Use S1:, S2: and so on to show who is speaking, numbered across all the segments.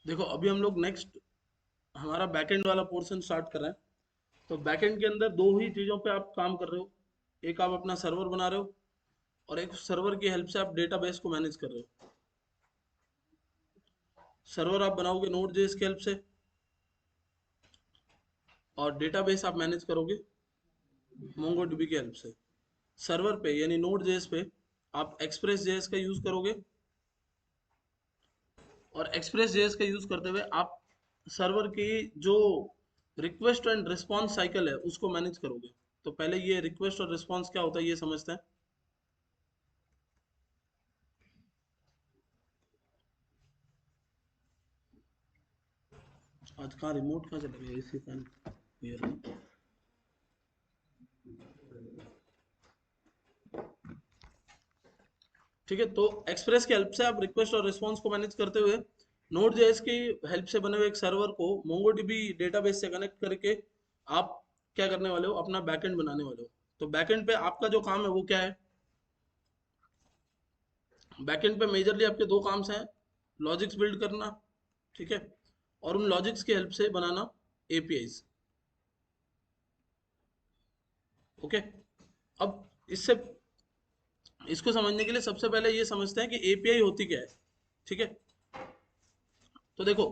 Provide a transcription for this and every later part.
S1: देखो अभी हम लोग नेक्स्ट हमारा बैकएंड वाला पोर्शन स्टार्ट कर रहे हैं। तो बैकएंड के अंदर दो ही चीज़ों पे आप काम कर रहे हो। एक आप अपना सर्वर बना रहे हो और एक सर्वर की हेल्प से आप डेटाबेस को मैनेज कर रहे हो। सर्वर आप बनाओगे नोड जेएस की हेल्प से और डेटाबेस आप मैनेज करोगे मोंगोडीबी की हेल्प से। सर्वर पे यानी नोड जेएस पे आप एक्सप्रेस जेएस का यूज़ करोगे और एक्सप्रेस जेएस का यूज़ करते हुए आप सर्वर की जो रिक्वेस्ट एंड रिस्पॉन्स साइकिल है उसको मैनेज करोगे। तो पहले ये रिक्वेस्ट और रिस्पॉन्स क्या होता है ये समझते हैं। आज कहाँ रिमोट कहाँ चला गया एसी फैन ये रहा। ठीक है, तो एक्सप्रेस की हेल्प से आप रिक्वेस्ट और रिस्पॉन्स को मैनेज करते हुए नोड जेएस की हेल्प से बने हुए एक सर्वर को मोंगोडीबी डेटाबेस से कनेक्ट करके आप क्या करने वाले हो, अपना बैकएंड बनाने वाले हो। तो बैकएंड पे आपका जो काम है वो क्या है? बैकएंड पे मेजरली आपके दो काम्स हैं, लॉजिक्स बिल्ड करना, ठीक है, और उन लॉजिक्स की हेल्प से बनाना एपीआईज। ओके, अब इससे इसको समझने के लिए सबसे पहले ये समझते हैं कि एपीआई होती क्या है। ठीक है, तो देखो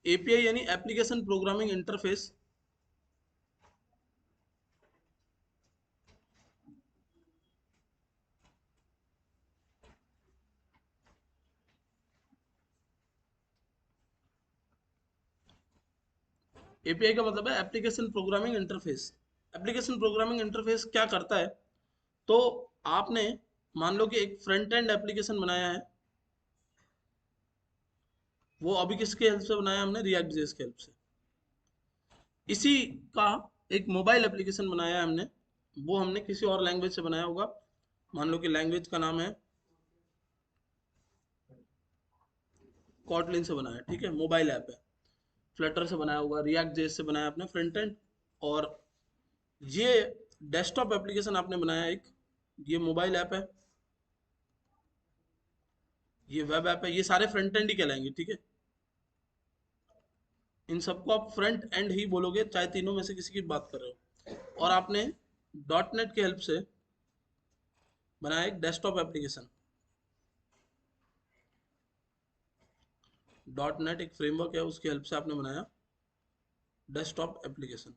S1: एपीआई यानी एप्लीकेशन प्रोग्रामिंग इंटरफेस। एपीआई का मतलब है application programming interface. Application programming interface क्या करता है? तो आपने मान लो कि एक फ्रंट एंड एप्लीकेशन बनाया है, वो अभी किसके हेल्प से बनाया है? हमने रिएक्ट जेएस के हेल्प से। इसी का एक मोबाइल एप्लीकेशन बनाया है हमने, वो हमने किसी और लैंग्वेज से बनाया होगा। मान लो कि लैंग्वेज का नाम है कॉटलिन से बनाया है, ठीक है, मोबाइल ऐप है। फ्लटर से बनाया होगा, रिएक्ट जेएस से बनाया आपने फ्रंट एंड। और ये डेस्कटॉप एप्लीकेशन आपने बनाया एक, ये मोबाइल ऐप है, ये वेब ऐप है, ये सारे फ्रंट एंड ही कहलाएंगे, ठीक है। इन सबको आप फ्रंट एंड ही बोलोगे चाहे तीनों में से किसी की बात कर रहे हो। और आपने डॉट नेट की हेल्प से बनाया एक डेस्कटॉप एप्लीकेशन। डॉट नेट एक फ्रेमवर्क है, उसकी हेल्प से आपने बनाया डेस्कटॉप एप्लीकेशन,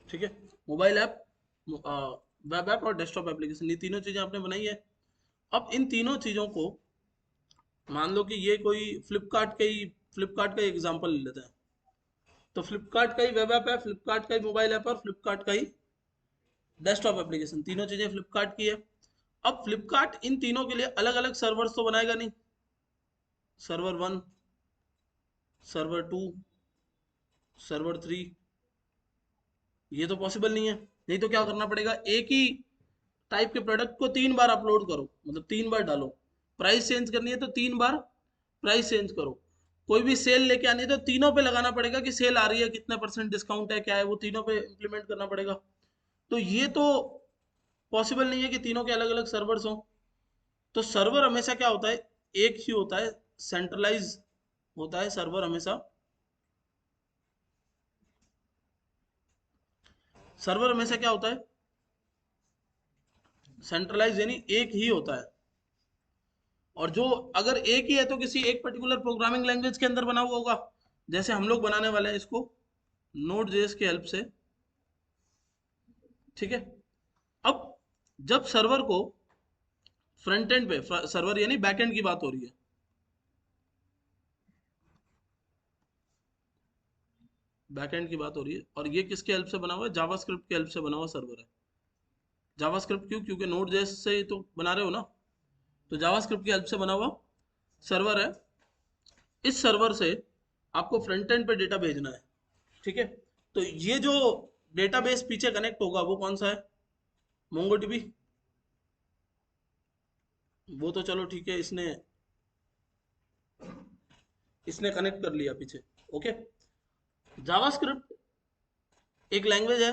S1: ठीक है। मोबाइल ऐप, वेब ऐप और डेस्कटॉप एप्लीकेशन, ये तीनों चीज़ें आपने बनाई है। अब इन तीनों चीज़ों को मान लो कि ये कोई फ्लिपकार्ट का ही एग्जांपल ले लेते हैं। तो फ्लिपकार्ट का ही वेब ऐप है, फ्लिपकार्ट का ही मोबाइल ऐप है और फ्लिपकार्ट का ही डेस्कटॉप एप्लीकेशन, तीनों चीज़ें फ्लिपकार्ट की है। अब फ्लिपकार्ट इन तीनों के लिए अलग अलग सर्वर्स तो बनाएगा नहीं। Server one, server two, server three, ये तो पॉसिबल नहीं है। नहीं तो क्या करना पड़ेगा, एक ही टाइप के प्रोडक्ट को तीन बार अपलोड करो, मतलब तीन बार डालो। प्राइस चेंज करनी है तो तीन बार प्राइस चेंज करो। कोई भी सेल लेके आनी है तो तीनों पे लगाना पड़ेगा कि सेल आ रही है, कितने परसेंट डिस्काउंट है, क्या है, वो तीनों पे इम्प्लीमेंट करना पड़ेगा। तो ये तो पॉसिबल नहीं है कि तीनों के अलग अलग सर्वर्स हों। तो सर्वर हमेशा क्या होता है, एक ही होता है, सेंट्रलाइज होता है सर्वर हमेशा। सर्वर हमेशा क्या होता है, सेंट्रलाइज यानी एक ही होता है। और जो अगर एक ही है तो किसी एक पर्टिकुलर प्रोग्रामिंग लैंग्वेज के अंदर बना हुआ होगा। जैसे हम लोग बनाने वाले हैं इसको नोड जेएस की हेल्प से, ठीक है। अब जब सर्वर को फ्रंट एंड पे, सर्वर यानी बैक एंड की बात हो रही है, बैक एंड की बात हो रही है, और ये किसके हेल्प से बना हुआ है? जावास्क्रिप्ट के हेल्प से बना हुआ सर्वर है। जावास्क्रिप्ट क्यों? क्योंकि नोड जेएस से ही तो बना रहे हो ना। तो जावास्क्रिप्ट की हेल्प से बना हुआ सर्वर है। इस सर्वर से आपको फ्रंट एंड पे डेटा भेजना है, ठीक है। तो ये जो डेटाबेस पीछे कनेक्ट होगा वो कौन सा है? मोंगोडीबी। वो तो चलो ठीक है, इसने इसने कनेक्ट कर लिया पीछे। ओके, जावास्क्रिप्ट एक लैंग्वेज है,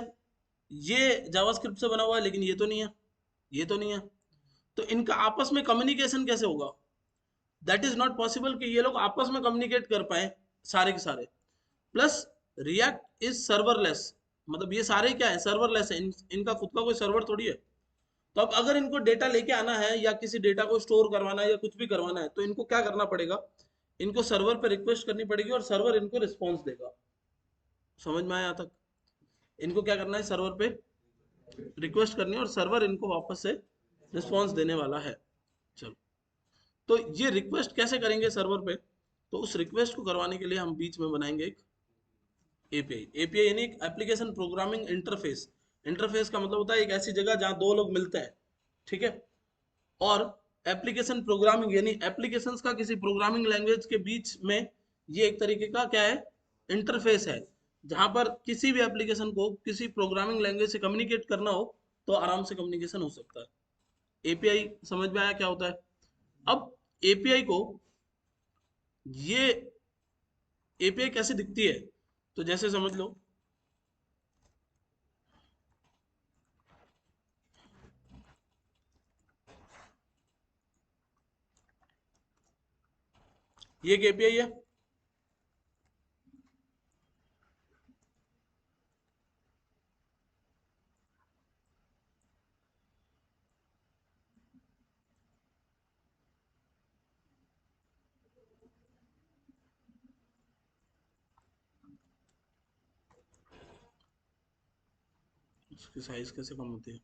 S1: ये जावास्क्रिप्ट से बना हुआ है, लेकिन ये तो नहीं है, ये तो नहीं है। तो इनका आपस में कम्युनिकेशन कैसे होगा? दैट इज नॉट पॉसिबल कि ये लोग आपस में कम्युनिकेट कर पाए सारे के सारे। प्लस रिएक्ट इज सर्वरलेस, मतलब ये सारे क्या है, सर्वरलेस है, इनका खुद का कोई सर्वर थोड़ी है। तो अब अगर इनको डेटा लेके आना है या किसी डेटा को स्टोर करवाना है या कुछ भी करवाना है, तो इनको क्या करना पड़ेगा, इनको सर्वर पे रिक्वेस्ट करनी पड़ेगी और सर्वर इनको रिस्पॉन्स देगा। समझ में आया यहाँ तक? इनको क्या करना है, सर्वर पे रिक्वेस्ट करनी है और सर्वर इनको वापस से रिस्पॉन्स देने वाला है। चलो, तो ये रिक्वेस्ट कैसे करेंगे सर्वर पे, तो उस रिक्वेस्ट को करवाने के लिए हम बीच में बनाएंगे एक एपीआई। एपीआई यानी एक एप्लीकेशन प्रोग्रामिंग इंटरफेस। इंटरफेस का मतलब होता है एक ऐसी जगह जहां दो लोग मिलते हैं, ठीक है। और एप्लीकेशन प्रोग्रामिंग यानी एप्लीकेशंस का किसी प्रोग्रामिंग लैंग्वेज के बीच में ये एक तरीके का क्या है, इंटरफेस है, जहां पर किसी भी एप्लीकेशन को किसी प्रोग्रामिंग लैंग्वेज से कम्युनिकेट करना हो तो आराम से कम्युनिकेशन हो सकता है। एपीआई समझ में आया क्या होता है? अब एपीआई को, ये एपीआई कैसे दिखती है, तो जैसे समझ लो ये एक एपीआई है। उसकी साइज कैसे कम होती है?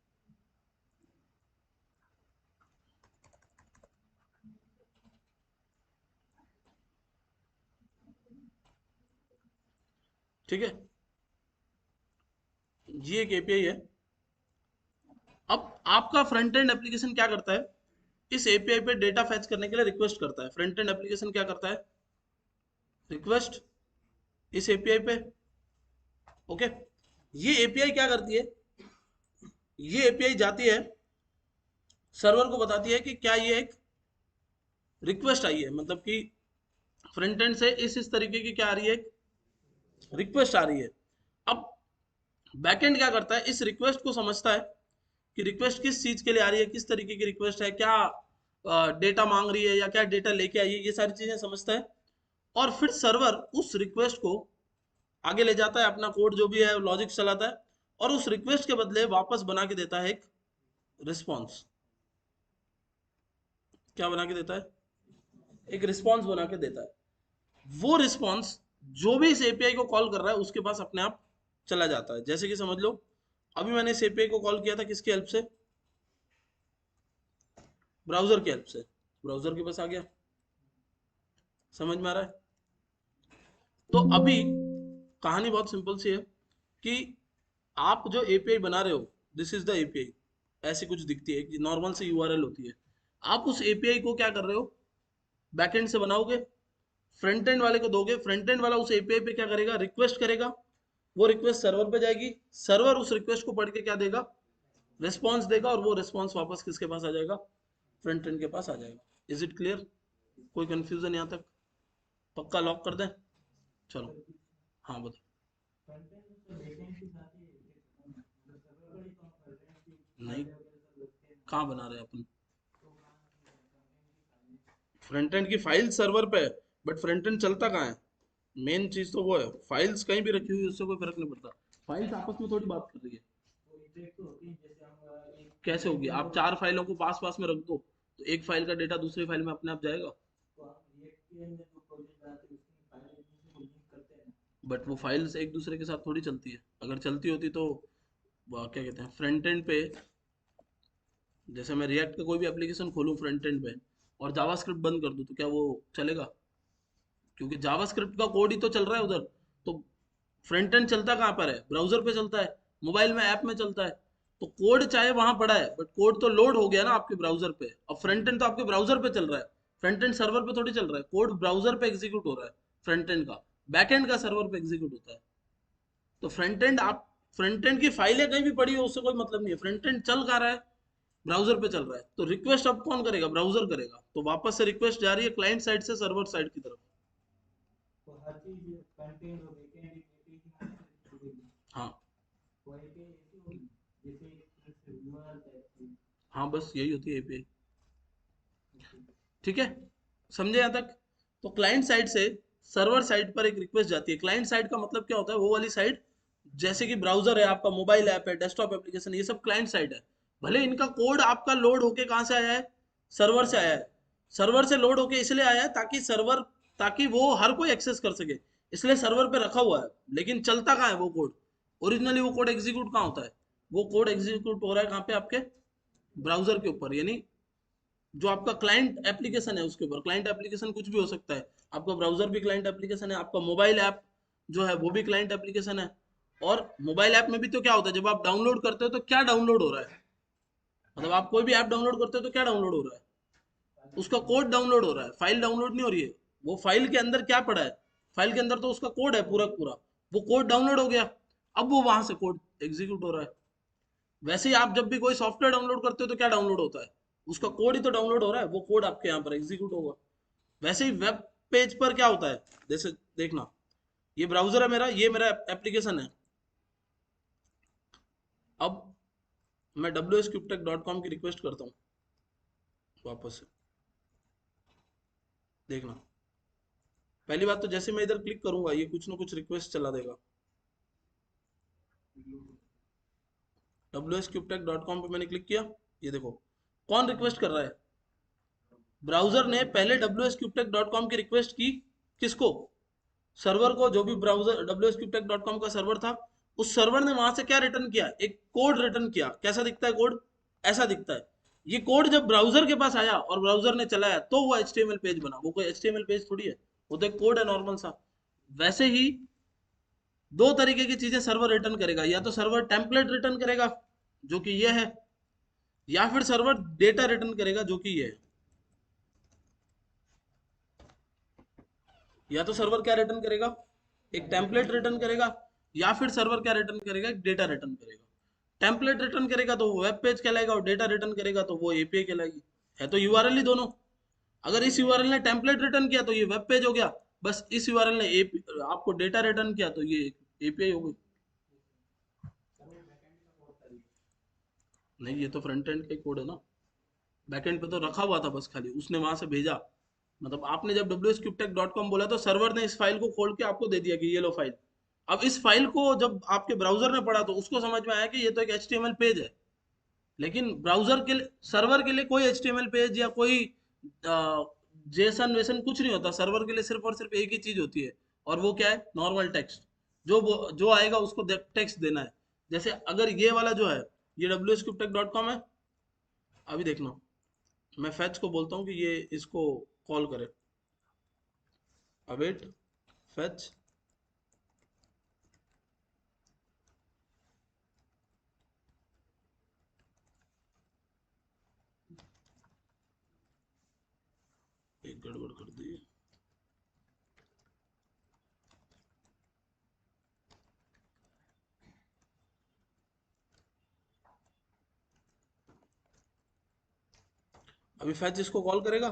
S1: ठीक है, ये एक एपीआई है। अब आपका फ्रंट एंड एप्लीकेशन क्या करता है, इस एपीआई पे डेटा फैच करने के लिए रिक्वेस्ट करता है। फ्रंट एंड एप्लीकेशन क्या करता है, रिक्वेस्ट इस एपीआई पे। ओके, ये एपीआई क्या करती है, ये एपीआई जाती है सर्वर को बताती है कि क्या ये एक रिक्वेस्ट आई है, मतलब कि फ्रंट एंड से इस तरीके की क्या आ रही है, एक रिक्वेस्ट आ रही है। अब बैकएंड क्या करता है, इस रिक्वेस्ट को समझता है कि रिक्वेस्ट किस चीज के लिए आ रही है, किस तरीके की रिक्वेस्ट है, क्या डेटा मांग रही है या क्या डेटा लेके आई है, ये सारी चीजें समझता है। और फिर सर्वर उस रिक्वेस्ट को आगे ले जाता है, अपना कोड जो भी है लॉजिक चलाता है और उस रिक्वेस्ट के बदले वापस बना के देता है एक रिस्पॉन्स। क्या बना के देता है, एक रिस्पॉन्स बना के देता है। वो रिस्पॉन्स जो भी इस एपीआई को कॉल कर रहा है उसके पास अपने आप चला जाता है। जैसे कि समझ लो अभी मैंने इस एपीआई को कॉल किया था किसकी हेल्प से, ब्राउजर की हेल्प से, ब्राउजर के पास आ गया। समझ में आ रहा है? तो अभी कहानी बहुत सिंपल सी है कि आप जो एपीआई बना रहे हो, दिस इज द एपीआई, ऐसी कुछ दिखती है, नॉर्मल सी यूआरएल होती है। आप उस एपीआई को क्या कर रहे हो, बैकएंड से बनाओगे, फ्रंट एंड वाले को दोगे, फ्रंट एंड वाला उस एपीआई पे क्या करेगा, रिक्वेस्ट करेगा, वो रिक्वेस्ट सर्वर पे जाएगी, सर्वर उस रिक्वेस्ट को पढ़ के क्या देगा, रिस्पॉन्स देगा, और वो रिस्पॉन्स वापस किसके पास आ जाएगा, फ्रंट एंड के पास आ जाएगा। Is it clear? कोई कंफ्यूजन यहाँ तक? पक्का लॉक कर दें? चलो, हाँ बताओ। नहीं, कहाँ बना रहे हैं अपन, फ्रंट एंड की फाइल सर्वर पे है, बट फ्रंट एंड चलता कहाँ है, मेन चीज तो वो है। फाइल्स कहीं भी रखी हुई है उससे कोई फर्क नहीं पड़ता, फाइल्स आपस में थोड़ी बात कर रही है। कैसे होगी, आप चार फाइलों को पास पास में रख दो तो एक फाइल का डेटा दूसरी फाइल में अपने आप जाएगा। बट वो फाइल्स एक दूसरे के साथ थोड़ी चलती है, अगर चलती होती तो क्या कहते हैं, फ्रंट एंड पे, जैसे मैं रिएक्ट का कोई भी एप्लीकेशन खोलूँ फ्रंट एंड पे और जावास्क्रिप्ट बंद कर दूँ तो क्या वो चलेगा? क्योंकि जावास्क्रिप्ट का कोड ही तो चल रहा है उधर। तो फ्रंट एंड चलता कहाँ पर है, ब्राउजर पे चलता है, मोबाइल में ऐप में चलता है। तो कोड चाहे वहां पड़ा है बट कोड तो लोड हो गया ना आपके ब्राउजर पे, अब फ्रंट एंड तो आपके ब्राउजर पे चल रहा है, फ्रंट एंड सर्वर पे थोड़ी चल रहा है, कोड ब्राउजर पे एग्जीक्यूट हो रहा है फ्रंट एंड का, बैक एंड का सर्वर पे एग्जीक्यूट होता है। तो फ्रंट एंड, आप फ्रंट एंड की फाइलें कहीं भी पड़ी हो उससे कोई मतलब नहीं है, फ्रंट एंड चल कहाँ रहा है, ब्राउजर पे चल रहा है। तो रिक्वेस्ट अब कौन करेगा, ब्राउजर करेगा, तो वापस से रिक्वेस्ट जा रही है क्लाइंट साइड से सर्वर साइड की तरफ। हाँ, हाँ बस यही होती है एपीआई। ठीक है, समझे यहाँ तक? तो क्लाइंट साइड से सर्वर साइड पर एक रिक्वेस्ट जाती है। क्लाइंट साइड का मतलब क्या होता है? वो वाली साइड, जैसे कि ब्राउजर है आपका, मोबाइल ऐप है, डेस्कटॉप एप्लीकेशन, ये सब क्लाइंट साइड है। भले इनका कोड आपका लोड होके कहाँ से आया है? सर्वर से आया है। सर्वर से लोड होके इसलिए आया है ताकि वो हर कोई एक्सेस कर सके, इसलिए सर्वर पे रखा हुआ है। लेकिन चलता कहाँ है वो कोड? ओरिजिनली वो कोड एग्जीक्यूट कहाँ होता है? वो कोड एग्जीक्यूट हो रहा है कहाँ पे? आपके ब्राउजर के ऊपर, यानी जो आपका क्लाइंट एप्लीकेशन है उसके ऊपर। क्लाइंट एप्लीकेशन कुछ भी हो सकता है, आपका ब्राउजर भी क्लाइंट एप्लीकेशन है, आपका मोबाइल ऐप जो है वो भी क्लाइंट एप्लीकेशन है। और मोबाइल ऐप में भी तो क्या होता है, जब आप डाउनलोड करते हो तो क्या डाउनलोड हो रहा है? मतलब आप कोई भी ऐप डाउनलोड करते हो तो क्या डाउनलोड हो रहा है? उसका कोड डाउनलोड हो रहा है, फाइल डाउनलोड नहीं हो रही है। वो फाइल के अंदर क्या पड़ा है? फाइल के अंदर तो उसका कोड है पूरा पूरा। वो कोड डाउनलोड हो गया, अब वो वहां से कोड एग्जीक्यूट हो रहा है। वैसे ही आप जब भी कोई सॉफ्टवेयर डाउनलोड करते हो तो क्या डाउनलोड होता है? उसका कोड ही तो डाउनलोड हो रहा है, वो कोड आपके यहाँ पर एग्जीक्यूट होगा। वैसे ही वेब पेज पर क्या होता है? जैसे देखना, ये ब्राउजर है मेरा, ये मेरा एप्लीकेशन है। अब मैं wscubetech.com की रिक्वेस्ट करता हूँ वापस से। देखना, पहली बात तो जैसे मैं इधर क्लिक करूंगा ये कुछ ना कुछ रिक्वेस्ट चला देगा। wscubetech.com पे मैंने क्लिक किया, ये देखो कौन रिक्वेस्ट कर रहा है? ब्राउजर ने पहले wscubetech.com की रिक्वेस्ट की। किसको? सर्वर को। जो भी ब्राउजर wscubetech.com का सर्वर था, उस सर्वर ने वहां से क्या रिटर्न किया? एक कोड रिटर्न किया। कैसा दिखता है कोड? ऐसा दिखता है। ये कोड जब ब्राउजर के पास आया और ब्राउजर ने चलाया तो वो HTML पेज बना। वो कोई HTML पेज थोड़ी है, वो तो एक कोड है नॉर्मल सा। वैसे ही दो तरीके की चीजें सर्वर रिटर्न करेगा, या तो सर्वर टेम्पलेट रिटर्न करेगा जो कि ये है, या फिर सर्वर डेटा रिटर्न करेगा जो कि ये है। या तो सर्वर क्या रिटर्न करेगा? एक टेम्पलेट रिटर्न करेगा, या फिर सर्वर क्या रिटर्न करेगा? एक डेटा रिटर्न करेगा। टेम्पलेट रिटर्न करेगा तो वो वेब पेज कहलाएगा, और डेटा रिटर्न करेगा तो वो एपीआई कहलाएगी। है तो यूआरएल ही दोनों। अगर इस यूआरएल ने टेम्पलेट रिटर्न किया तो ये वेब पेज हो गया, बस इस यूआरएल ने आपको डेटा रिटर्न किया तो ये एपीआई हो गई। नहीं, ये तो फ्रंट एंड का कोड है ना। बैकएंड पे तो रखा हुआ था, बस खाली उसने वहां से भेजा। मतलब आपने जब wscubetech.com बोला तो सर्वर ने इस फाइल को खोल के आपको दे दिया कि ये लो फाइल। अब इस फाइल को जब आपके ब्राउजर ने पढ़ा तो उसको समझ में आया कि ये तो एक HTML पेज है। लेकिन ब्राउजर के लिए, सर्वर के लिए कोई HTML पेज या कोई जेसन वेसन कुछ नहीं होता। सर्वर के लिए सिर्फ और सिर्फ एक ही चीज होती है, और वो क्या है? Normal text. जो आएगा उसको टेक्स्ट देना है। जैसे अगर ये वाला जो है, ये wscubetech.com है। अभी देखना, मैं फैच को बोलता हूँ कि ये इसको कॉल करे। Await fetch. एक गड़बड़ कर दी। अभी फैच इसको कॉल करेगा।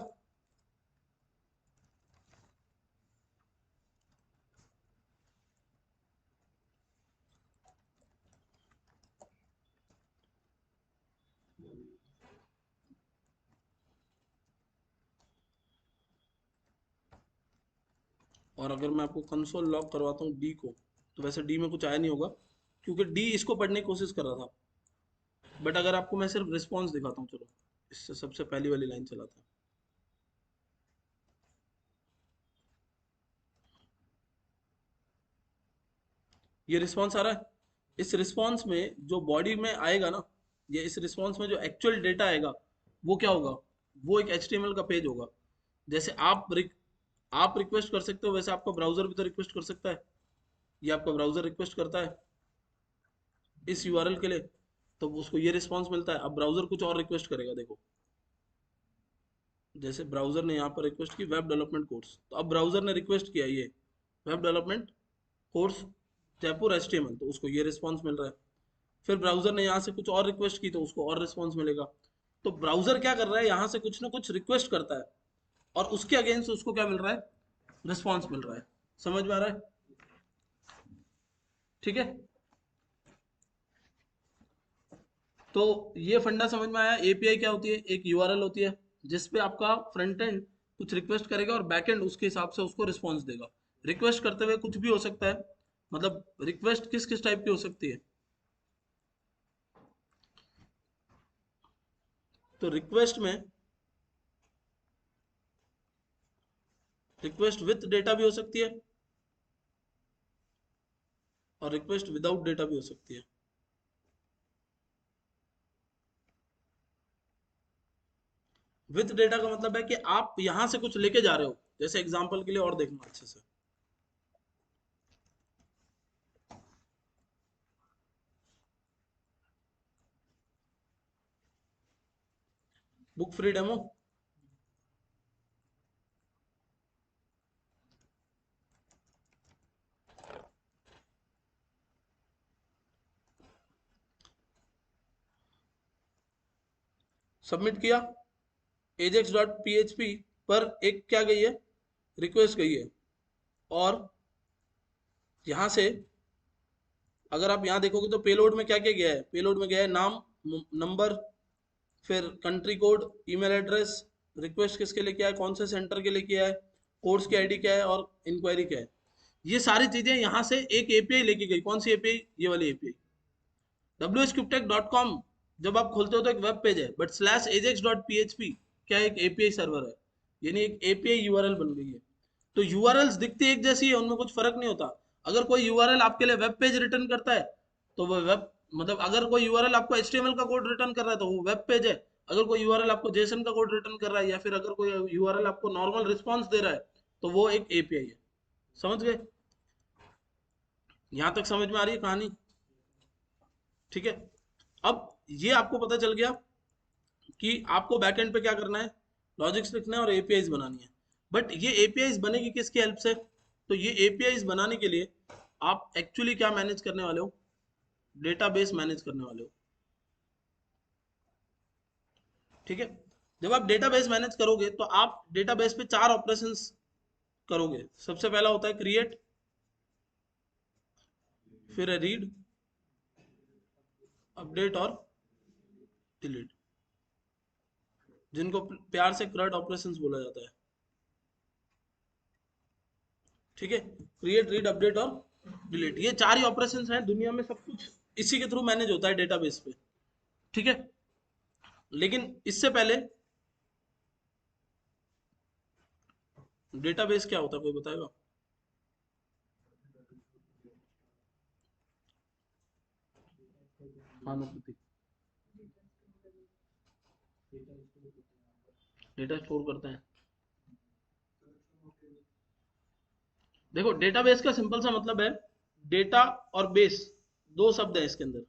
S1: और अगर मैं आपको कंसोल लॉग करवाता हूँ डी को, तो वैसे डी में कुछ आया नहीं होगा, क्योंकि डी इसको पढ़ने की कोशिश कर रहा था। बट अगर आपको मैं सिर्फ रिस्पॉन्स दिखाता हूँ, चलो इससे सबसे पहली वाली लाइन चलाता है। ये रिस्पॉन्स आ रहा है। इस रिस्पॉन्स में जो बॉडी में आएगा ना, ये इस रिस्पॉन्स में जो एक्चुअल डेटा आएगा वो क्या होगा? वो एक HTML का पेज होगा। जैसे आप रिक्वेस्ट कर सकते हो, वैसे आपका ब्राउजर भी तो रिक्वेस्ट कर सकता है। ये आपका ब्राउजर रिक्वेस्ट करता है इस यूआरएल के लिए, तो उसको ये रिस्पॉन्स मिलता है। अब ब्राउजर कुछ और रिक्वेस्ट करेगा, देखो। जैसे ब्राउजर ने यहाँ पर रिक्वेस्ट की वेब डेवलपमेंट कोर्स, तो अब ब्राउजर ने रिक्वेस्ट किया ये web development course Jaipur HTML, तो उसको ये रिस्पॉन्स मिल रहा है। फिर ब्राउजर ने यहाँ से कुछ और रिक्वेस्ट की तो उसको और रिस्पॉन्स मिलेगा। तो ब्राउजर क्या कर रहा है? यहाँ से कुछ ना कुछ रिक्वेस्ट करता है, और उसके अगेंस्ट उसको क्या मिल रहा है? रिस्पॉन्स मिल रहा है। समझ में आ रहा है? ठीक है। तो ये फंडा समझ में आया। एपीआई क्या होती है? एक यूआरएल होती है जिसपे आपका फ्रंट एंड कुछ रिक्वेस्ट करेगा और बैकएंड उसके हिसाब से उसको रिस्पॉन्स देगा। रिक्वेस्ट करते हुए कुछ भी हो सकता है, मतलब रिक्वेस्ट किस किस टाइप की हो सकती है। तो रिक्वेस्ट में रिक्वेस्ट विथ डेटा भी हो सकती है और रिक्वेस्ट विदाउट डेटा भी हो सकती है। विथ डेटा का मतलब है कि आप यहां से कुछ लेके जा रहे हो, जैसे एग्जांपल के लिए और देखना अच्छे से। बुक फ्री डेमो, सबमिट किया, एजेक्स डॉट पीएचपी पर एक क्या गई है, रिक्वेस्ट गई है। और यहां से अगर आप यहाँ देखोगे तो पेलोड में क्या क्या गया है, पेलोड में गया है नाम, नंबर, फिर country code, email address, request किसके लिए किया है, कौन से सेंटर के लिए किया है, कोर्स की आईडी क्या है और इंक्वायरी क्या है। ये सारी चीजें यहाँ से एक एपीआई लेके गई। कौन सी एपीआई, ये वाली एपीआई। wscryptech.com जब आप खोलते हो तो एक वेब पेज है, but slash Ajax dot P H P क्या एक एपीआई सर्वर है, यानी एक एपीआई यूआरएल बन गई है। तो यूआरएल्स दिखती एक जैसी है, उनमें कुछ फर्क नहीं होता। अगर कोई यूआरएल आपके लिए वेब पेज रिटर्न करता है तो वो वेब, मतलब अगर कोई यूआरएल आपको एचटीएमएल का कोड रिटर्न कर रहा है तो वो वेब पेज है। अगर कोई यूआरएल आपको जेसन का कोड रिटर्न कर रहा है या फिर अगर कोई यूआरएल आपको नॉर्मल रिस्पॉन्स दे रहा है तो वो एक एपीआई है। समझ गए? यहां तक समझ में आ रही है कहानी? ठीक है। अब ये आपको पता चल गया कि आपको बैकएंड पे क्या करना है, लॉजिक्स लिखना है और एपीआईज बनानी है। बट ये एपीआईज बनेगी किसकी हेल्प से? तो ये एपीआईज बनाने के लिए आप एक्चुअली क्या मैनेज करने वाले हो, डेटाबेस मैनेज करने वाले हो। ठीक है। जब आप डेटाबेस मैनेज करोगे तो आप डेटाबेस पे 4 ऑपरेशंस करोगे। सबसे पहला होता है क्रिएट, फिर है रीड, अपडेट और डिलीट, जिनको प्यार से क्रट ऑपरेशंस बोला जाता है। ठीक है। क्रिएट, रीड, अपडेट और डिलीट, ये 4 ही ऑपरेशंस हैं दुनिया में, सब कुछ इसी के थ्रू मैनेज होता है डेटाबेस पे। ठीक है। लेकिन इससे पहले डेटाबेस क्या होता है, कोई बताएगा? हाँ प्रतीक। डेटा स्टोर करते हैं। देखो डेटाबेस का सिंपल सा मतलब है, डेटा और बेस, दो शब्द है इसके अंदर।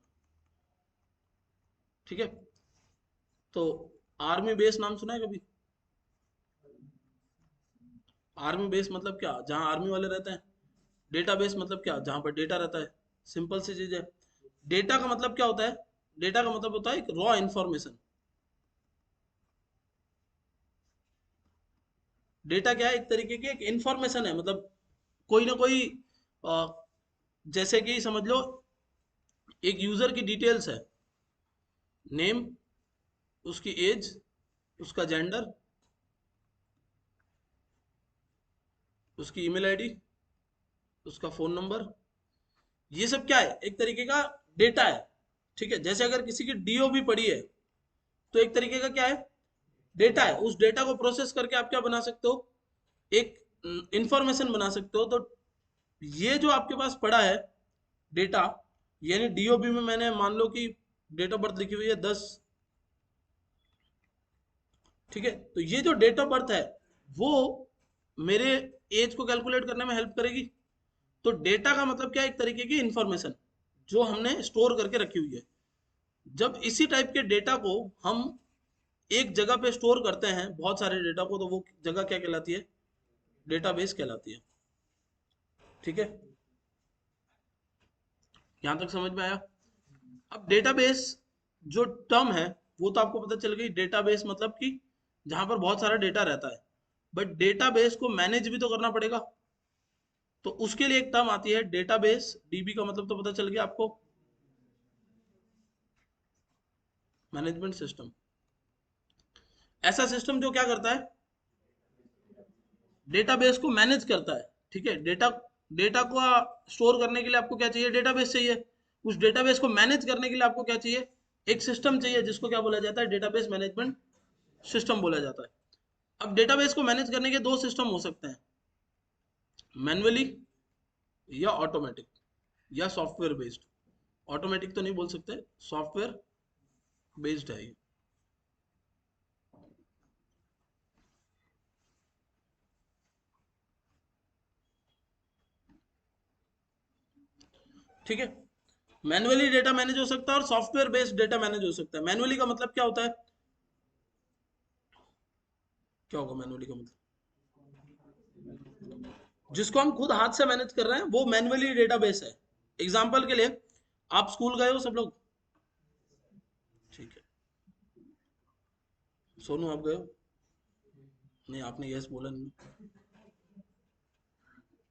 S1: ठीक है। तो आर्मी बेस नाम सुना है कभी? आर्मी बेस मतलब क्या, जहां आर्मी वाले रहते हैं। डेटा बेस मतलब क्या, जहां पर डेटा रहता है। सिंपल सी चीज है। डेटा का मतलब क्या होता है, डेटा का मतलब होता है एक रॉ इंफॉर्मेशन। डेटा क्या है, एक तरीके की एक इंफॉर्मेशन है, मतलब कोई ना कोई अ, जैसे कि समझ लो एक यूजर की डिटेल्स है, नेम, उसकी एज, उसका जेंडर, उसकी ईमेल आईडी, उसका फोन नंबर, ये सब क्या है, एक तरीके का डेटा है। ठीक है। जैसे अगर किसी की डीओ भी पड़ी है तो एक तरीके का क्या है, डेटा है। उस डेटा को प्रोसेस करके आप क्या बना सकते हो, एक इंफॉर्मेशन बना सकते हो। तो ये जो आपके पास पड़ा है डेटा, यानी डीओबी में मैंने मान लो कि डेट ऑफ बर्थ लिखी हुई है 10। ठीक है। तो ये जो डेट ऑफ बर्थ है वो मेरे एज को कैलकुलेट करने में हेल्प करेगी। तो डेटा का मतलब क्या है, एक तरीके की इंफॉर्मेशन जो हमने स्टोर करके रखी हुई है। जब इसी टाइप के डेटा को हम एक जगह पे स्टोर करते हैं, बहुत सारे डेटा को, तो वो जगह क्या कहलाती है, डेटाबेस कहलाती है। ठीक है। यहां तक समझ में आया? अब डेटाबेस जो टर्म है वो तो आपको पता चल गई, डेटाबेस मतलब कि जहां पर बहुत सारा डेटा रहता है। बट डेटाबेस को मैनेज भी तो करना पड़ेगा, तो उसके लिए एक टर्म आती है डेटाबेस। डीबी का मतलब तो पता चल गया आपको, मैनेजमेंट सिस्टम। ऐसा सिस्टम जो क्या करता है, डेटाबेस को मैनेज करता है। ठीक है, डेटा डेटा को स्टोर करने के लिए आपको क्या चाहिए? डेटाबेस चाहिए। उस डेटाबेस को मैनेज करने के लिए आपको क्या चाहिए? एक सिस्टम चाहिए, जिसको क्या बोला जाता है? डेटाबेस मैनेजमेंट सिस्टम बोला जाता है। अब डेटाबेस को मैनेज करने के दो सिस्टम हो सकते हैं, मैन्युअली या ऑटोमेटिक या सॉफ्टवेयर बेस्ड। ऑटोमेटिक तो नहीं बोल सकते, सॉफ्टवेयर बेस्ड है ये। ठीक है, मैन्युअली डेटा मैनेज हो सकता है और सॉफ्टवेयर बेस्ड डेटा मैनेज हो सकता है। मैन्युअली का मतलब क्या होता है? क्या होगा मैन्युअली का मतलब? जिसको हम खुद हाथ से मैनेज कर रहे हैं वो मैन्युअली डेटाबेस है। एग्जांपल के लिए, आप स्कूल गए हो सब लोग? ठीक है, सोनू आप गए हो? नहीं, आपने यस बोला नहीं।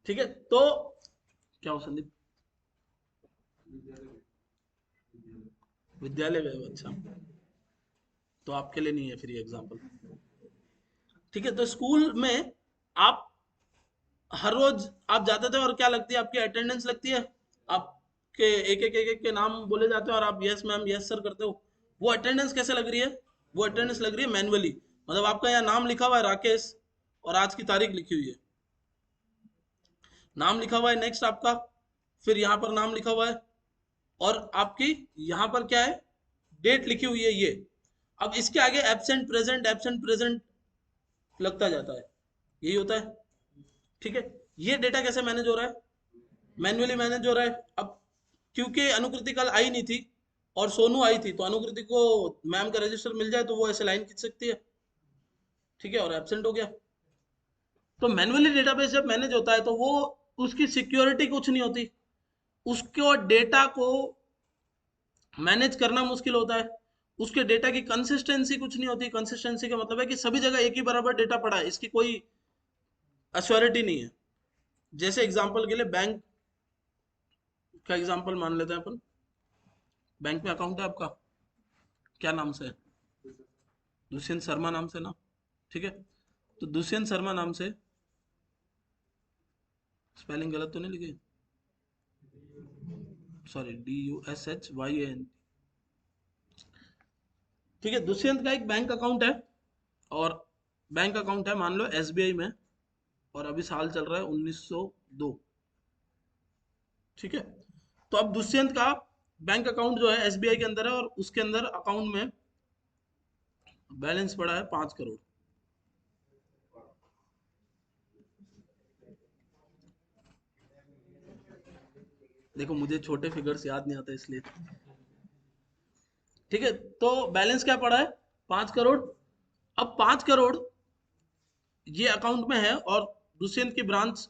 S1: ठीक है, तो क्या हो संदीप? विद्यालय गए हो, अच्छा। तो आपके लिए नहीं है फिर ये एग्जांपल। ठीक है, तो स्कूल में आप हर रोज आप जाते थे और क्या लगती है? आपकी अटेंडेंस लगती है। आपके एक एक के नाम बोले जाते हैं और आप यस मैम यस सर करते हो। वो अटेंडेंस कैसे लग रही है? वो अटेंडेंस लग रही है मैन्युअली। मतलब आपका यहाँ नाम लिखा हुआ है राकेश, और आज की तारीख लिखी हुई है, नाम लिखा हुआ है नेक्स्ट आपका, फिर यहाँ पर नाम लिखा हुआ है, और आपकी यहाँ पर क्या है? डेट लिखी हुई है ये। अब इसके आगे एब्सेंट प्रेजेंट लगता जाता है, यही होता है। ठीक है, ये डेटा कैसे मैनेज हो रहा है? मैन्युअली मैनेज हो रहा है। अब क्योंकि अनुकृति कल आई नहीं थी और सोनू आई थी, तो अनुकृति को मैम का रजिस्टर मिल जाए तो वो ऐसे लाइन खींच सकती है। ठीक है, और एब्सेंट हो गया। तो मैन्युअली डेटाबेस जब मैनेज होता है तो वो, उसकी सिक्योरिटी कुछ नहीं होती, उसको डेटा को मैनेज करना मुश्किल होता है, उसके डेटा की कंसिस्टेंसी कुछ नहीं होती। कंसिस्टेंसी का मतलब है कि सभी जगह एक ही बराबर डेटा पड़ा है, इसकी कोई अश्योरिटी नहीं है। जैसे एग्जांपल के लिए बैंक का एग्जांपल मान लेते हैं अपन। बैंक में अकाउंट है आपका, क्या नाम से है? दुष्यंत शर्मा नाम से ना? ठीक है, तो दुष्यंत शर्मा नाम से, स्पेलिंग गलत तो नहीं लिखी? Sorry, DUSHYAN। ठीक है, दुष्यंत का एक बैंक अकाउंट है, और बैंक अकाउंट है मान लो SBI में, और अभी साल चल रहा है 1902। ठीक है, तो अब दुष्यंत का बैंक अकाउंट जो है SBI के अंदर है, और उसके अंदर अकाउंट में बैलेंस पड़ा है 5 करोड़। देखो, मुझे छोटे फिगर्स याद नहीं आता इसलिए। ठीक है, तो बैलेंस क्या पड़ा है? 5 करोड़। अब 5 करोड़ ये अकाउंट में है, और दुष्यंत की ब्रांच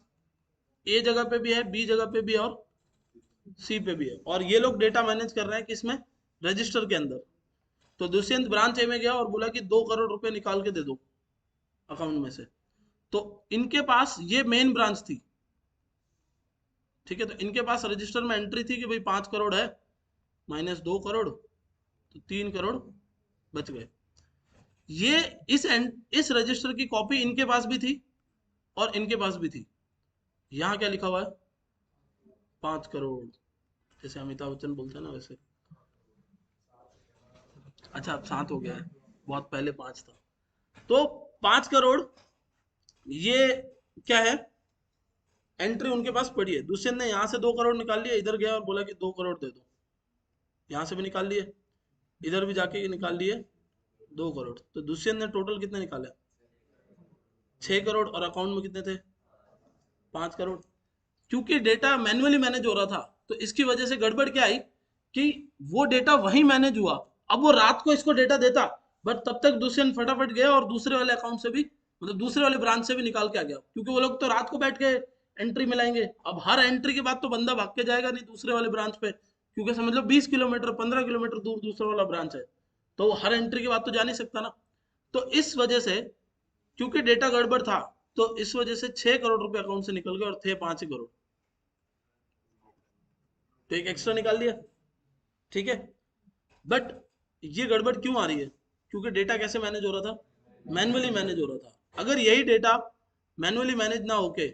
S1: ए जगह पे भी है, बी जगह पे भी है, और सी पे भी है, और ये लोग डेटा मैनेज कर रहे हैं किसमें? रजिस्टर के अंदर। तो दुष्यंत ब्रांच ए में गया और बोला कि 2 करोड़ रुपए निकाल के दे दो अकाउंट में से। तो इनके पास ये मेन ब्रांच थी। ठीक है, तो इनके पास रजिस्टर में एंट्री थी कि भाई 5 करोड़ है, -2 करोड़, तो 3 करोड़ बच गए। ये इस रजिस्टर की कॉपी इनके पास भी थी और इनके पास भी थी। यहाँ क्या लिखा हुआ है? 5 करोड़। जैसे अमिताभ बच्चन बोलते हैं ना, वैसे। अच्छा, अब 7 हो गया है, बहुत पहले 5 था। तो 5 करोड़ ये क्या है? एंट्री उनके पास पड़ी है। दुष्यंत ने यहाँ से 2 करोड़ निकाल लिया, इधर गया और बोला कि 2 करोड़ दे दो। यहाँ से भी निकाल लिए, इधर भी जाके निकाल लिए 2 करोड़। तो दुष्यंत ने टोटल कितने निकाले? 6 करोड़, और अकाउंट में कितने थे? 5 करोड़। क्योंकि डेटा मैन्युअली मैनेज हो रहा था, तो इसकी वजह से गड़बड़ क्या आई कि वो डेटा वहीं मैनेज हुआ। अब वो रात को इसको डेटा देता, बट तब तक दुष्यंत फटाफट गया और दूसरे वाले अकाउंट से भी, मतलब दूसरे वाले ब्रांच से भी निकाल के आ गया, क्योंकि वो लोग तो रात को बैठ के एंट्री मिलाएंगे। अब हर एंट्री के बाद तो बंदा भाग के जाएगा नहीं दूसरे वाले ब्रांच पे, क्योंकि समझ लो 20 किलोमीटर 15 किलोमीटर दूर दूसरा वाला ब्रांच है, तो वो हर एंट्री के बाद तो जा नहीं सकता ना। तो इस वजह से, क्योंकि डेटा गड़बड़ था, तो इस वजह से 6 करोड़ रुपए अकाउंट से निकल गए और थे 5 ही करोड़। तो एक एक्स्ट्रा निकाल लिया। ठीक है, बट ये गड़बड़ क्यों आ रही है? क्योंकि डेटा कैसे मैनेज हो रहा था? मैन्युअली मैनेज हो रहा था। अगर यही डेटा मैनुअली मैनेज ना होके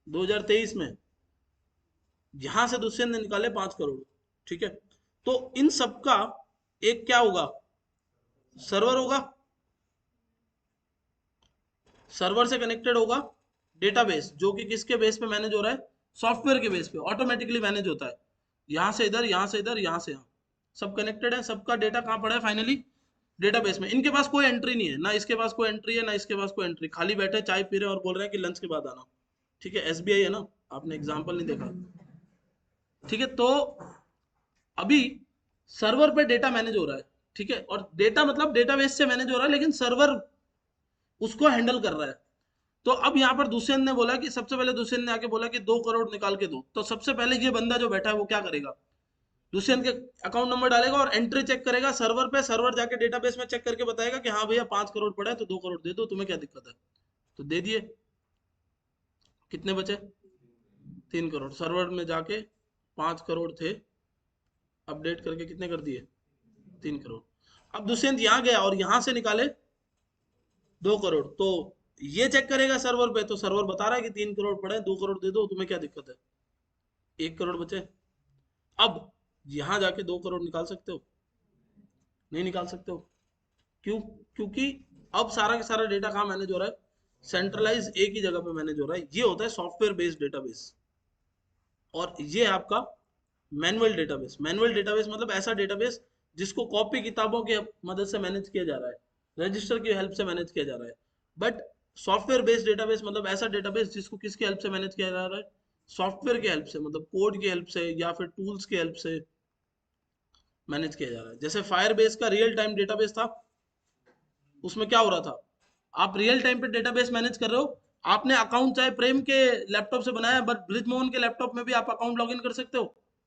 S1: 2023 में यहां से दुष्यंत ने निकाले 5 करोड़, ठीक है। तो इन सब का एक क्या होगा, सर्वर होगा, सर्वर से कनेक्टेड होगा डेटाबेस, जो कि किसके बेस पे मैनेज हो रहा है, सॉफ्टवेयर के बेस पे ऑटोमेटिकली मैनेज होता है। यहां से इधर, यहां से इधर, यहां से यहां, सब कनेक्टेड है, सबका डेटा कहां पड़ा है फाइनली, डेटाबेस में। इनके पास कोई एंट्री नहीं है, ना इसके पास कोई एंट्री है, ना इसके पास कोई एंट्री, खाली बैठे चाय पी रहे हैं और बोल रहे हैं कि लंच के बाद आना, ठीक है। एसबीआई है ना, आपने एग्जाम्पल नहीं देखा, ठीक है। तो अभी सर्वर पे डेटा मैनेज हो रहा है, ठीक है, और डेटा मतलब डेटाबेस से मैनेज हो रहा है, लेकिन सर्वर उसको हैंडल कर रहा है। तो अब यहाँ पर दुष्यंत ने बोला कि सबसे पहले दुष्यंत ने आके बोला कि 2 करोड़ निकाल के दो, तो सबसे पहले ये बंदा जो बैठा है वो क्या करेगा, दुष्यंत के अकाउंट नंबर डालेगा और एंट्री चेक करेगा सर्वर पे, सर्वर जाके डेटाबेस में चेक करके बताएगा कि हाँ भैया 5 करोड़ पड़ा है, तो 2 करोड़ दे दो, तुम्हें क्या दिक्कत है। तो दे दिए, कितने बचे, 3 करोड़। सर्वर में जाके 5 करोड़ थे, अपडेट करके कितने कर दिए, 3 करोड़। अब दुष्यंत यहाँ गया और यहाँ से निकाले 2 करोड़, तो ये चेक करेगा सर्वर पे, तो सर्वर बता रहा है कि 3 करोड़ पड़े, 2 करोड़ दे दो, तुम्हें क्या दिक्कत है। 1 करोड़ बचे। अब यहां जाके 2 करोड़ निकाल सकते हो, नहीं निकाल सकते हो, क्यों, क्योंकि अब सारा का सारा डेटा कहाँ मैनेज हो रहा है, सेंट्रलाइज एक ही जगह पे मैनेज हो रहा है। ये होता है सॉफ्टवेयर बेस्ड डेटाबेस, और ये है आपका मैनुअल डेटाबेस। मैनुअल डेटाबेस मतलब ऐसा डेटाबेस जिसको कॉपी किताबों की मदद से मैनेज किया जा रहा है, रजिस्टर की हेल्प से मैनेज किया जा रहा है। बट सॉफ्टवेयर बेस्ड डेटाबेस मतलब ऐसा डेटाबेस जिसको किसकी हेल्प से मैनेज किया जा रहा है, सॉफ्टवेयर की हेल्प से, मतलब कोड की हेल्प से या फिर टूल्स की हेल्प से मैनेज किया जा रहा है। जैसे फायर बेस का रियल टाइम डेटाबेस था, उसमें क्या हो रहा था, आप रियल टाइम पे डेटाबेस मैनेज कर रहे हो, आपने अकाउंट चाहे प्रेम के लैपटॉप से बनाया, बट ब्रिजमोहन के लैपटॉप में भी आप अकाउंट लॉगिन कर सकते हो।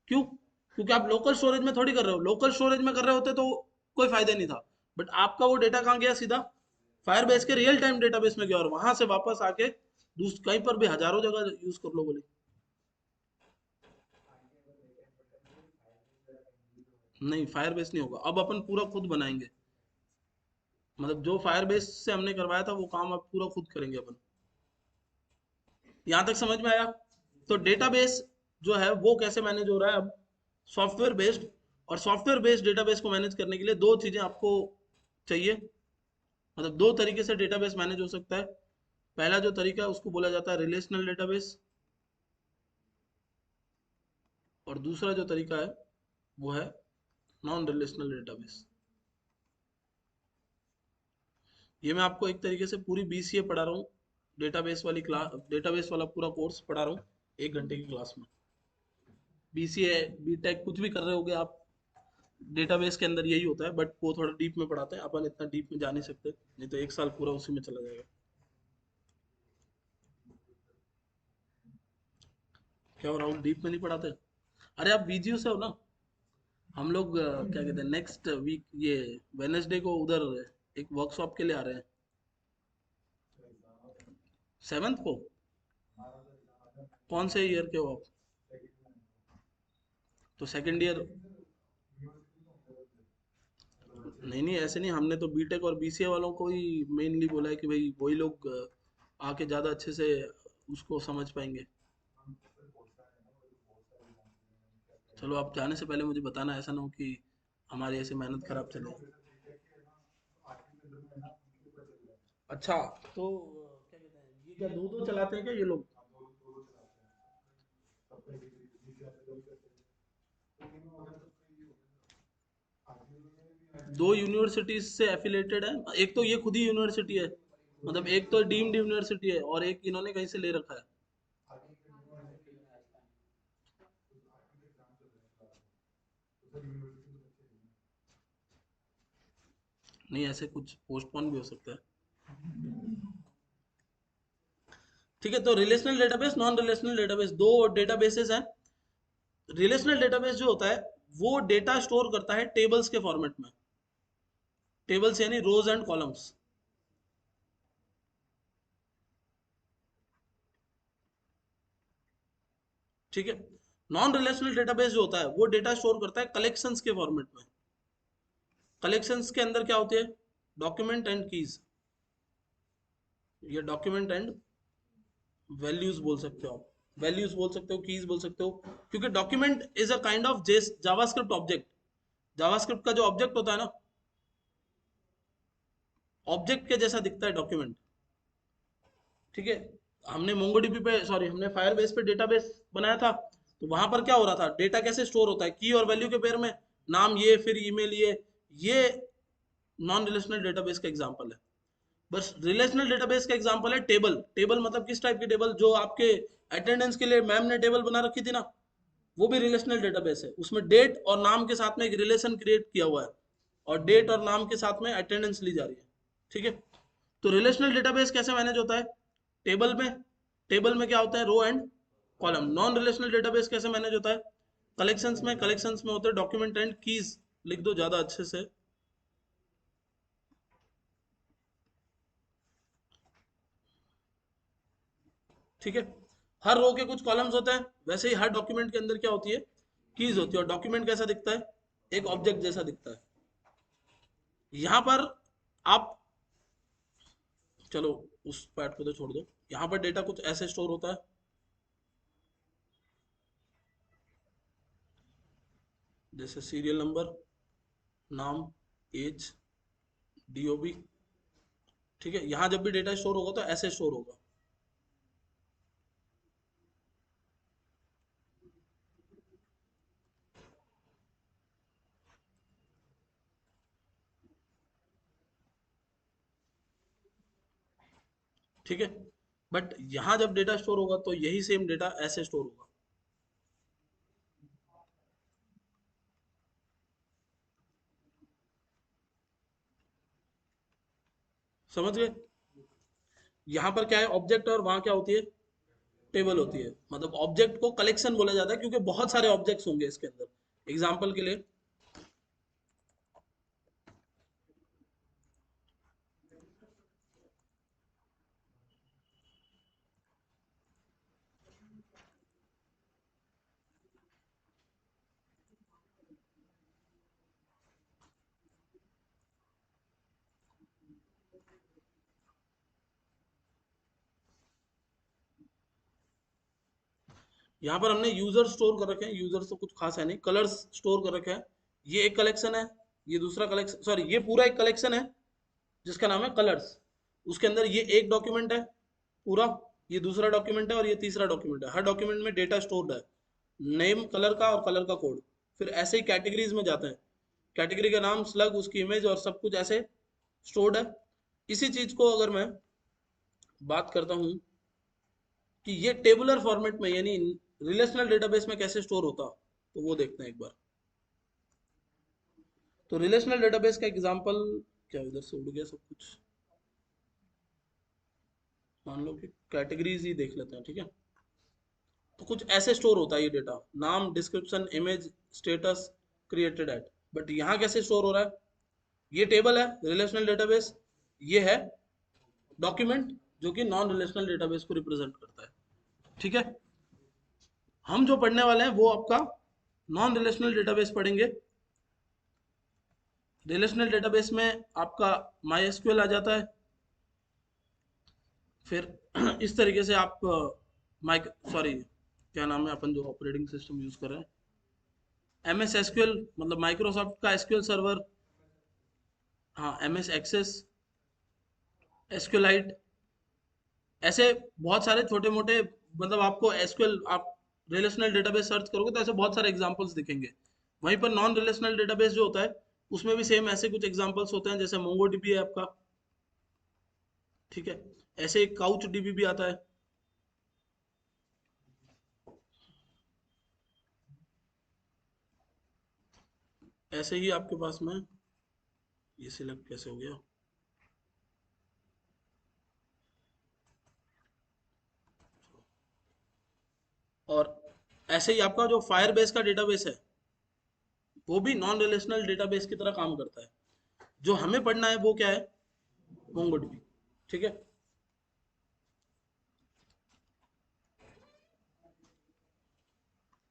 S1: क्यों, क्योंकि आप लोकल स्टोरेज में थोड़ी कर रहे हो, लोकल स्टोरेज में कर रहे होते तो कोई फायदा नहीं था, बट आपका वो डेटा कहाँ गया, सीधा फायर बेस के रियल टाइम डेटाबेस में गया, और वहां से वापस आके कहीं पर भी हजारों जगह यूज कर लो बोले। नहीं, फायर बेस नहीं होगा, अब अपन पूरा खुद बनाएंगे, मतलब जो फायर बेस से हमने करवाया था वो काम अब पूरा खुद करेंगे अपन। यहाँ तक समझ में आया। तो डेटाबेस जो है वो कैसे मैनेज हो रहा है अब, सॉफ्टवेयर बेस्ड। और सॉफ्टवेयर बेस्ड डेटाबेस को मैनेज करने के लिए दो चीजें आपको चाहिए, मतलब दो तरीके से डेटाबेस मैनेज हो सकता है। पहला जो तरीका है उसको बोला जाता है रिलेशनल डेटाबेस, और दूसरा जो तरीका है वो है नॉन रिलेशनल डेटाबेस। ये मैं आपको एक तरीके से पूरी बीसीए पढ़ा रहा हूँ, डेटाबेस वाली क्लास, डेटाबेस वाला पूरा कोर्स पढ़ा रहा हूँ 1 घंटे की क्लास में। बीसीए बीटेक कुछ भी कर रहे होगे आप, डेटाबेस के अंदर यही होता है, बट वो थोड़ा डीप में पढ़ाते हैं, अपन इतना डीप में जा नहीं सकते, नहीं तो 1 साल पूरा उसी में चला जाएगा। क्या हो, राहुल डीप में नहीं पढ़ाते। अरे आप बीजीयू से हो ना, हम लोग क्या कहते हैं नेक्स्ट वीक ये वेनेसडे को उधर एक वर्कशॉप के लिए आ रहे हैं, 7th को। कौन से ईयर के हो आप, तो सेकंड ईयर। नहीं नहीं, ऐसे नहीं, हमने तो बीटेक और बीसीए वालों को ही मेनली बोला है कि भाई वही लोग आके ज़्यादा अच्छे से उसको समझ पाएंगे। चलो, आप जाने से पहले मुझे बताना, ऐसा ना हो कि हमारी ऐसे मेहनत खराब चले। अच्छा, तो क्या कहते हैं, ये क्या दो दो चलाते हैं क्या ये लोग। 2 यूनिवर्सिटीज से एफिलेटेड है, एक तो ये खुद ही यूनिवर्सिटी है, मतलब एक तो डीम्ड यूनिवर्सिटी है और एक इन्होंने कहीं से ले रखा है। नहीं, ऐसे कुछ पोस्टपोन भी हो सकता है। ठीक है, तो relational database, non relational database, दो डेटाबेसेस हैं। रिलेशनल डेटाबेस जो होता है वो डेटा स्टोर करता है टेबल्स के फॉर्मेट में, टेबल्स यानी रोज एंड कॉलम्स, ठीक है। नॉन रिलेशनल डेटाबेस जो होता है वो डेटा स्टोर करता है कलेक्शंस के फॉर्मेट में। कलेक्शंस के अंदर क्या होते हैं, डॉक्यूमेंट एंड कीज, ये डॉक्यूमेंट एंड वैल्यूज बोल सकते हो आप, वैल्यूज बोल सकते हो, कीज बोल सकते हो, क्योंकि document is a kind of JavaScript object. JavaScript का जो ऑब्जेक्ट होता है ना, ऑब्जेक्ट के जैसा दिखता है डॉक्यूमेंट। ठीक है, हमने मोंगोडीबी पे, सॉरी, हमने फायरबेस पे डेटाबेस बनाया था, तो वहां पर क्या हो रहा था, डेटा कैसे स्टोर होता है, की और वैल्यू के पेयर में, नाम ये, फिर ईमेल ये नॉन रिलेशनल डेटाबेस का एग्जांपल है। बस रिलेशनल डेटाबेस का एग्जांपल है टेबल। टेबल मतलब किस टाइप की टेबल, जो आपके अटेंडेंस के लिए मैम ने टेबल बना रखी थी ना, वो भी रिलेशनल डेटाबेस है। उसमें डेट और नाम के साथ में एक रिलेशन क्रिएट किया हुआ है, और डेट और नाम के साथ में अटेंडेंस ली जा रही है। ठीक है, तो रिलेशनल डेटाबेस कैसे मैनेज होता है, टेबल में। टेबल में क्या होता है, row and column. Non relational database कैसे मैनेज होता है, कलेक्शंस में। कलेक्शंस में होते हैं डॉक्यूमेंट एंड कीज। लिख दो ज्यादा अच्छे से। ठीक है, हर रो के कुछ कॉलम्स होते हैं, वैसे ही हर डॉक्यूमेंट के अंदर क्या होती है, कीज होती है। और डॉक्यूमेंट कैसा दिखता है, एक ऑब्जेक्ट जैसा दिखता है। यहाँ पर आप, चलो उस पार्ट को तो छोड़ दो, यहाँ पर डेटा कुछ ऐसे स्टोर होता है, जैसे सीरियल नंबर, नाम, एज, डीओबी। ठीक है, यहाँ जब भी डेटा स्टोर होगा तो ऐसे स्टोर होगा। ठीक है, बट यहाँ जब डेटा स्टोर होगा तो यही सेम डेटा ऐसे स्टोर होगा। समझ गए, यहाँ पर क्या है, ऑब्जेक्ट, और वहां क्या होती है, टेबल होती है। मतलब ऑब्जेक्ट को कलेक्शन बोला जाता है, क्योंकि बहुत सारे ऑब्जेक्ट्स होंगे इसके अंदर। एग्जाम्पल के लिए, यहाँ पर हमने यूजर स्टोर कर रखे हैं। यूजर तो कुछ खास है नहीं, कलर्स स्टोर कर रखे हैं। ये एक कलेक्शन है, ये दूसरा कलेक्शन, सॉरी, ये पूरा एक कलेक्शन है जिसका नाम है कलर्स। उसके अंदर ये एक डॉक्यूमेंट है पूरा, ये दूसरा डॉक्यूमेंट है, और ये तीसरा डॉक्यूमेंट है। हर डॉक्यूमेंट में डेटा स्टोर्ड है, नेम कलर का और कलर का कोड। फिर ऐसे ही कैटेगरीज में जाते हैं, कैटेगरी का नाम, स्लग, उसकी इमेज और सब कुछ ऐसे स्टोर्ड है। इसी चीज को अगर मैं बात करता हूँ कि ये टेबुलर फॉर्मेट में, यानी रिलेशनल डेटाबेस में कैसे स्टोर होता, तो वो देखते हैं एक बार। तो रिलेशनल डेटाबेस का एग्जांपल, क्या इधर से उड़ गया सब कुछ, मान लो कि कैटेगरीज ही देख लेते हैं। ठीक है, तो कुछ ऐसे स्टोर होता है ये डेटा, नाम, description, image, status, created at. But यहाँ कैसे स्टोर हो रहा है, ये टेबल है रिलेशनल डेटाबेस, ये है डॉक्यूमेंट जो कि नॉन रिलेशनल डेटाबेस को रिप्रेजेंट करता है। ठीक है, हम जो पढ़ने वाले हैं वो आपका नॉन रिलेशनल डेटाबेस पढ़ेंगे। रिलेशनल डेटाबेस में आपका माई एसक्यूएल आ जाता है। फिर इस तरीके से आप माइक, सॉरी, क्या नाम है, अपन जो ऑपरेटिंग सिस्टम यूज कर रहे हैं, एम एस एसक्यूएल, मतलब माइक्रोसॉफ्ट का एसक्यूएल सर्वर। हाँ, एम एस एक्सेस, एसक्यूएलाइट, ऐसे बहुत सारे छोटे मोटे, मतलब आपको एसक्यूएल, आप रिलेशनल डेटाबेस सर्च करोगे तो ऐसे बहुत सारे एग्जांपल्स दिखेंगे। वहीं पर नॉन रिलेशनल डेटाबेस जो होता है, उसमें भी सेम ऐसे कुछ एग्जांपल्स होते हैं, जैसे मोंगोडीबी है आपका। ठीक है, ऐसे एक काउच डीबी भी आता है। ऐसे ही आपके पास में, ये सिलेक्ट कैसे हो गया, और ऐसे ही आपका जो फायर बेस का डेटाबेस है, वो भी नॉन रिलेशनल डेटाबेस की तरह काम करता है। जो हमें पढ़ना है वो क्या है, मोंगोडीबी। ठीक है,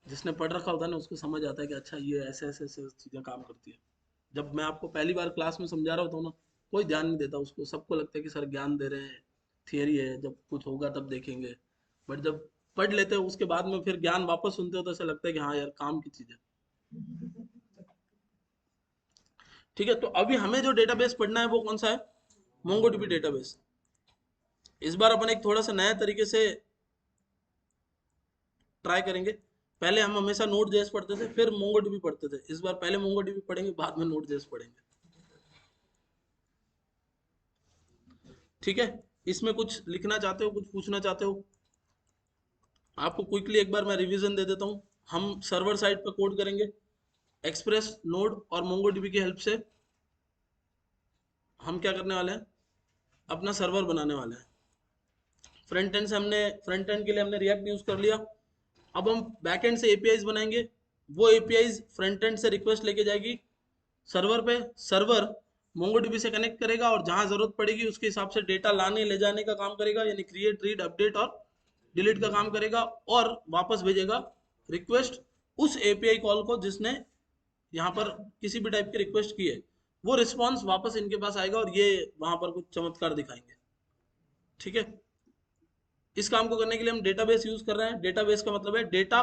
S1: जिसने पढ़ रखा होता है ना, उसको समझ आता है कि अच्छा ये ऐसे ऐसे ऐसे चीजें काम करती है। जब मैं आपको पहली बार क्लास में समझा रहा होता हूँ ना, कोई ध्यान नहीं देता उसको, सबको लगता है कि सर ज्ञान दे रहे हैं, थियरी है, जब कुछ होगा तब देखेंगे। बट जब पढ़ लेते हो उसके बाद में फिर ज्ञान वापस सुनते हो तो ऐसा लगता है कि हाँ यार काम की चीज़ है। ठीक है, तो अभी हमें जो डेटाबेस पढ़ना है वो कौन सा है? MongoDB database. इस बार अपन एक थोड़ा सा नया तरीके से ट्राई करेंगे। पहले हम हमेशा नोड जेएस पढ़ते थे, फिर मोंगोडीबी पढ़ते थे। इस बार पहले मोंगोडीबी पढ़ेंगे, बाद में नोड जेएस पढ़ेंगे। ठीक है, इसमें कुछ लिखना चाहते हो, कुछ पूछना चाहते हो? आपको क्विकली एक बार मैं रिवीजन दे देता हूँ। हम सर्वर साइड पर कोड करेंगे, एक्सप्रेस नोड और मोंगोडीबी की हेल्प से हम क्या करने वाले हैं, अपना सर्वर बनाने वाले हैं। फ्रंट एंड से हमने फ्रंट एंड के लिए हमने रिएक्ट यूज कर लिया। अब हम बैक एंड से एपीआईज बनाएंगे। वो एपीआईज फ्रंट एंड से रिक्वेस्ट लेके जाएगी सर्वर पे। सर्वर मोंगोडीबी से कनेक्ट करेगा और जहां जरूरत पड़ेगी उसके हिसाब से डेटा लाने ले जाने का काम करेगा, यानी क्रिएट, रीड, अपडेट और डिलीट का काम करेगा। और वापस भेजेगा रिक्वेस्ट उस एपीआई कॉल को जिसने यहाँ पर किसी भी टाइप की रिक्वेस्ट की है। वो रिस्पॉन्स वापस इनके पास आएगा और ये वहां पर कुछ चमत्कार दिखाएंगे। ठीक है, इस काम को करने के लिए हम डेटाबेस यूज कर रहे हैं। डेटाबेस का मतलब है डेटा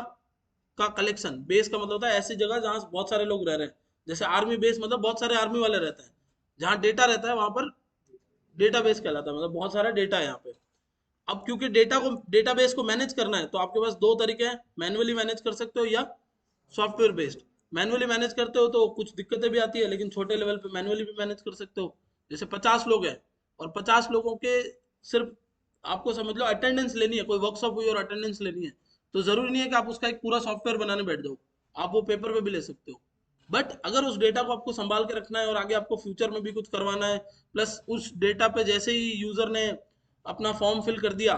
S1: का कलेक्शन। बेस का मतलब होता है ऐसी जगह जहां बहुत सारे लोग रह रहे हैं। जैसे आर्मी बेस मतलब बहुत सारे आर्मी वाले रहते हैं। जहां डेटा रहता है वहां पर डेटाबेस कहलाता है, मतलब बहुत सारा डेटा है यहाँ पे। अब क्योंकि डेटाबेस को मैनेज करना है तो आपके पास दो तरीके हैं, मैनुअली मैनेज कर सकते हो या सॉफ्टवेयर बेस्ड। मैनुअली मैनेज करते हो तो कुछ दिक्कतें भी आती है, लेकिन छोटे लेवल पे मैनुअली भी मैनेज कर सकते हो। जैसे 50 लोग हैं और 50 लोगों के सिर्फ आपको समझ लो अटेंडेंस लेनी है, कोई वर्कशॉप हुई और अटेंडेंस लेनी है, तो जरूरी नहीं है कि आप उसका एक पूरा सॉफ्टवेयर बनाने बैठ जाओ। आप वो पेपर पे भी ले सकते हो। बट अगर उस डेटा को आपको संभाल के रखना है और आगे आपको फ्यूचर में भी कुछ करवाना है, प्लस उस डेटा पे जैसे ही यूजर ने अपना फॉर्म फिल कर दिया,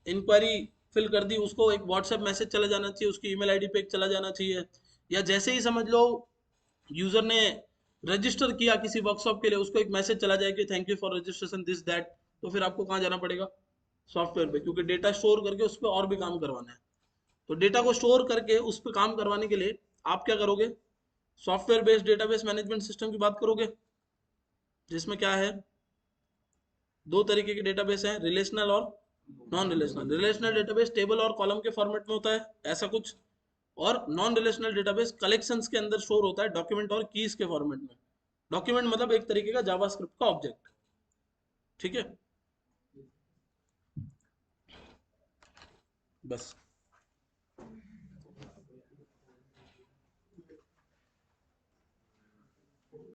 S1: इंक्वायरी फिल कर दी, उसको एक व्हाट्सएप मैसेज चला जाना चाहिए, उसकी ईमेल आईडी पे एक चला जाना चाहिए। या जैसे ही समझ लो यूजर ने रजिस्टर किया किसी वर्कशॉप के लिए, उसको एक मैसेज चला जाए कि thank you for registration this that, तो फिर आपको कहाँ जाना पड़ेगा? सॉफ्टवेयर पे, क्योंकि डेटा स्टोर करके उस पर और भी काम करवाना है। तो डेटा को स्टोर करके उस पर काम करवाने के लिए आप क्या करोगे? Software based database management system की बात करोगे, जिसमें क्या है, दो तरीके के डेटाबेस हैं, रिलेशनल और non relational. Relational database table और कॉलम के फॉर्मेट में होता है, ऐसा कुछ। और नॉन रिलेशनल डेटाबेस कलेक्शंस के अंदर स्टोर होता है, डॉक्यूमेंट और कीज के फॉर्मेट में। डॉक्यूमेंट मतलब एक तरीके का जावास्क्रिप्ट का ऑब्जेक्ट। ठीक है, बस।